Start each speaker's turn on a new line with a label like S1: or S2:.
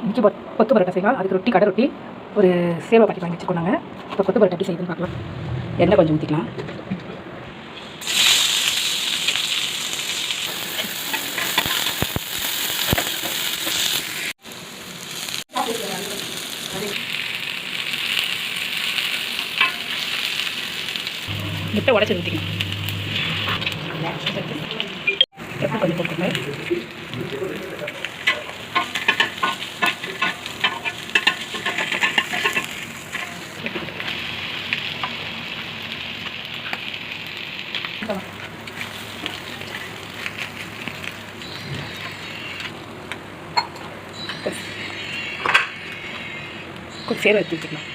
S1: இன்றைக்கி கொத்து பரோட்டா செய்யலாம். அதுக்கு ரொட்டி, கடை ரொட்டி, ஒரு சேவை பாக்கெட் வாங்கி வச்சுக்கோங்க. இப்போ கொத்து பரோட்டா எப்படி செய்யுதுன்னு பார்க்கலாம். எண்ணெய் கொஞ்சம் ஊற்றிக்கலாம். முட்டை உடச்சி ஊற்றிக்கலாம். எப்படி கொஞ்சம் போட்டுக்கோங்க. கொஞ்சம் சேவை எடுத்து வச்சுக்கலாம்.